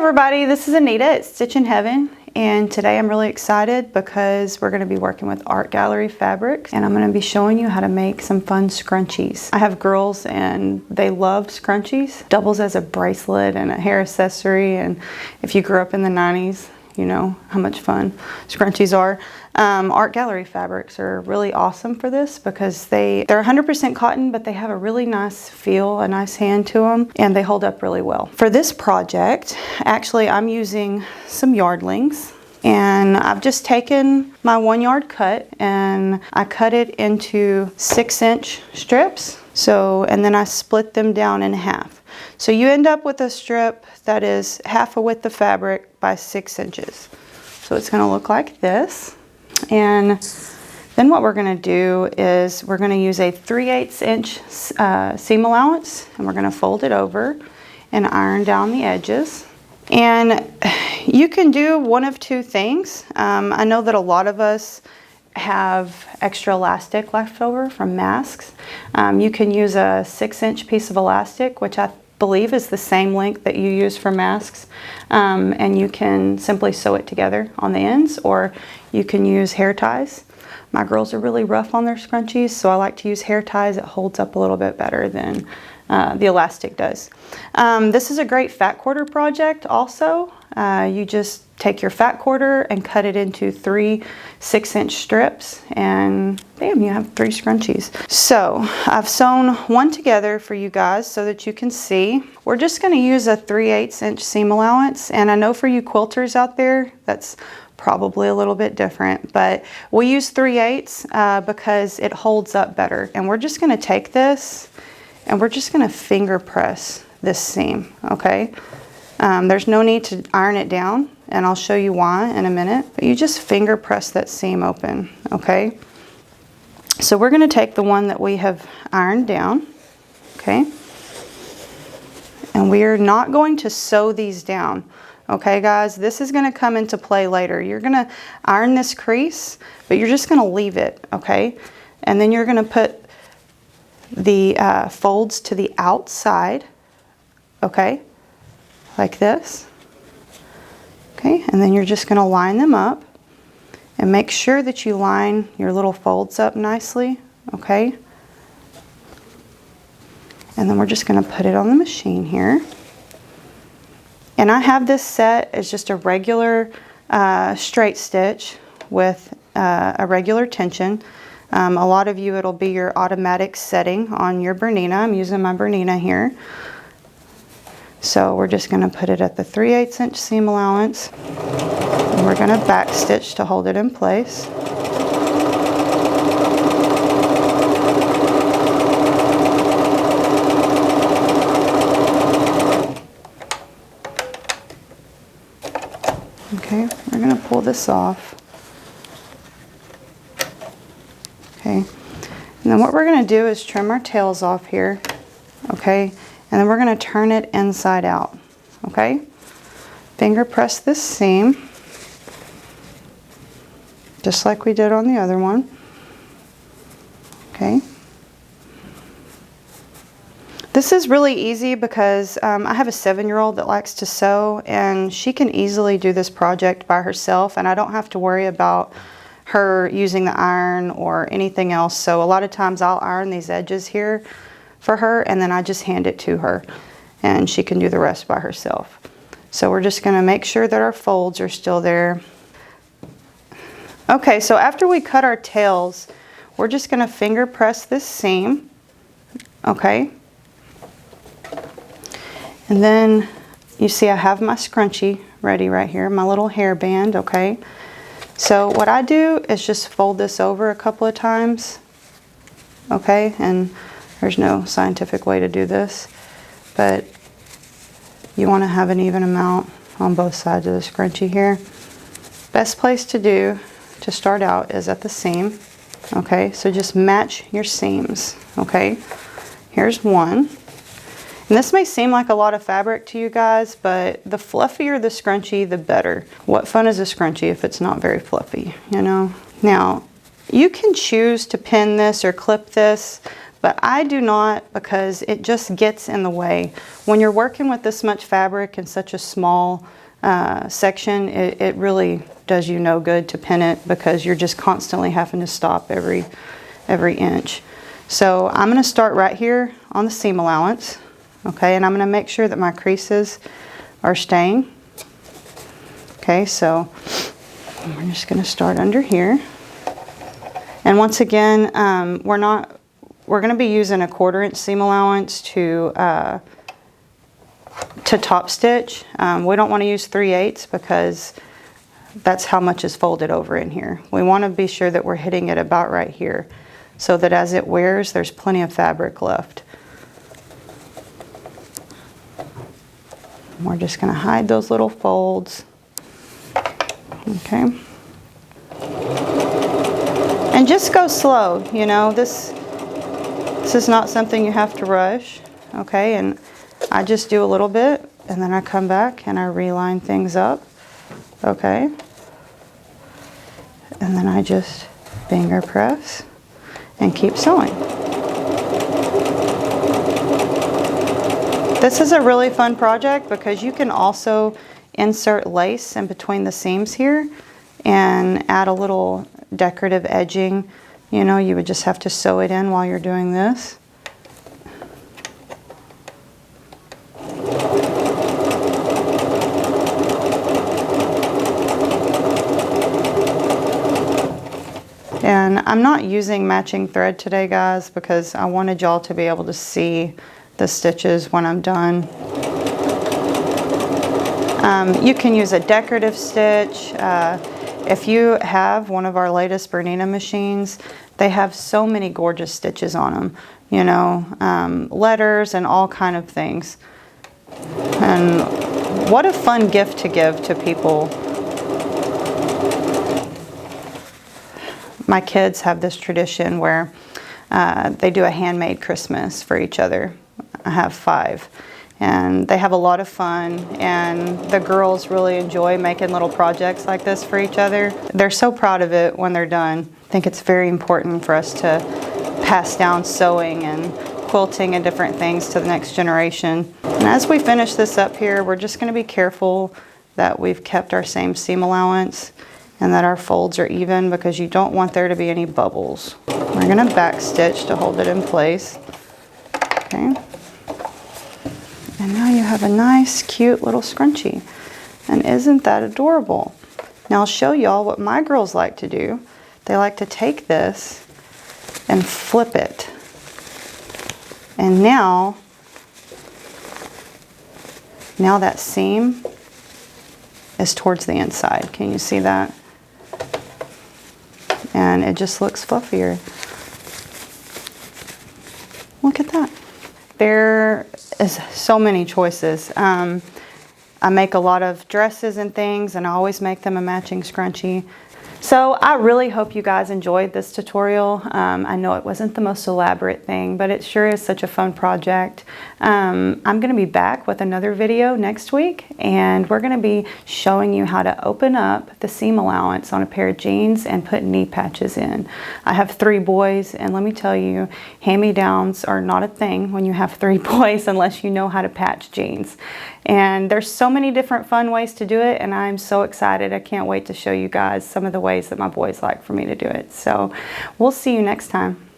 everybody, this is Anita at Stitch in Heaven, and today I'm really excited because we're going to be working with art gallery fabrics, and I'm going to be showing you how to make some fun scrunchies. I have girls and they love scrunchies. Doubles as a bracelet and a hair accessory, and if you grew up in the 90s, you know how much fun scrunchies are. Art gallery fabrics are really awesome for this because they're 100% cotton, but they have a really nice feel, a nice hand to them, and they hold up really well. For this project, actually I'm using some yardlings, and I've just taken my 1 yard cut and I cut it into 6-inch strips. And then I split them down in half. So you end up with a strip that is half a width of fabric by 6 inches. So it's going to look like this. And then what we're going to do is we're going to use a 3/8 inch seam allowance, and we're going to fold it over and iron down the edges. And you can do one of two things. I know that a lot of us have extra elastic left over from masks. You can use a 6-inch piece of elastic, which I believe is the same length that you use for masks, and you can simply sew it together on the ends, or you can use hair ties. My girls are really rough on their scrunchies, so I like to use hair ties. It holds up a little bit better than the elastic does. This is a great fat quarter project also. You just take your fat quarter and cut it into 3 6-inch strips, and bam, you have 3 scrunchies. So I've sewn one together for you guys so that you can see. We're just going to use a 3/8 inch seam allowance, and I know for you quilters out there that's probably a little bit different, but we use 3/8 because it holds up better. And we're just going to take this and we're just going to finger press this seam, okay? There's no need to iron it down, and I'll show you why in a minute, but you just finger press that seam open, okay? So we're going to take the one that we have ironed down, okay? And we are not going to sew these down, okay guys? This is going to come into play later. You're going to iron this crease, but you're just going to leave it, okay? And then you're going to put the folds to the outside, okay? Like this, okay? And then you're just going to line them up, and make sure that you line your little folds up nicely, okay? And then we're just going to put it on the machine here. And I have this set as just a regular straight stitch with a regular tension. A lot of you, it'll be your automatic setting on your Bernina. I'm using my Bernina here. So we're just going to put it at the 3/8 inch seam allowance, and we're going to back stitch to hold it in place. Okay, we're going to pull this off. Okay, and then what we're going to do is trim our tails off here, okay? And then we're going to turn it inside out, okay? Finger press this seam, just like we did on the other one, okay? This is really easy because I have a 7-year-old that likes to sew, and she can easily do this project by herself, and I don't have to worry about her using the iron or anything else. So a lot of times I'll iron these edges here for her, and then I just hand it to her, and she can do the rest by herself. So we're just going to make sure that our folds are still there. Okay, so after we cut our tails, we're just going to finger press this seam, okay? And then you see I have my scrunchie ready right here, my little hairband, okay? So what I do is just fold this over a couple of times, okay? And there's no scientific way to do this, but you want to have an even amount on both sides of the scrunchie here. Best place to do to start out is at the seam, okay? So just match your seams, okay? Here's one. And this may seem like a lot of fabric to you guys, but the fluffier the scrunchie, the better. What fun is a scrunchie if it's not very fluffy, you know? Now, you can choose to pin this or clip this, but I do not, because it just gets in the way. When you're working with this much fabric in such a small section, it really does you no good to pin it, because you're just constantly having to stop every inch. So I'm going to start right here on the seam allowance, okay, and I'm going to make sure that my creases are staying. Okay, so we're just going to start under here. And once again, we're going to be using a 1/4 inch seam allowance to top stitch. We don't want to use 3/8 because that's how much is folded over in here. We want to be sure that we're hitting it about right here, so that as it wears, there's plenty of fabric left. We're just going to hide those little folds. Okay. And just go slow, you know, this is not something you have to rush, okay? And I just do a little bit, and then I come back and I reline things up, okay? And then I just finger press and keep sewing. This is a really fun project because you can also insert lace in between the seams here and add a little decorative edging. You know, you would just have to sew it in while you're doing this. And I'm not using matching thread today, guys, because I wanted y'all to be able to see the stitches when I'm done. You can use a decorative stitch. If you have one of our latest Bernina machines, they have so many gorgeous stitches on them, you know, letters and all kind of things. And what a fun gift to give to people. My kids have this tradition where they do a handmade Christmas for each other. I have 5. And they have a lot of fun, and the girls really enjoy making little projects like this for each other. They're so proud of it when they're done. I think it's very important for us to pass down sewing and quilting and different things to the next generation. And as we finish this up here, we're just going to be careful that we've kept our same seam allowance and that our folds are even, because you don't want there to be any bubbles. We're going to back stitch to hold it in place. Okay. And now you have a nice, cute little scrunchie. And isn't that adorable? Now I'll show y'all what my girls like to do. They like to take this and flip it. And now that seam is towards the inside. Can you see that? And it just looks fluffier. Look at that. There is so many choices. I make a lot of dresses and things, and I always make them a matching scrunchie. So I really hope you guys enjoyed this tutorial. I know it wasn't the most elaborate thing, but it sure is such a fun project. I'm going to be back with another video next week, and we're going to be showing you how to open up the seam allowance on a pair of jeans and put knee patches in. I have 3 boys, and let me tell you, hand-me-downs are not a thing when you have 3 boys unless you know how to patch jeans. And there's so many different fun ways to do it, and I'm so excited. I can't wait to show you guys some of the ways that my boys like for me to do it. So we'll see you next time.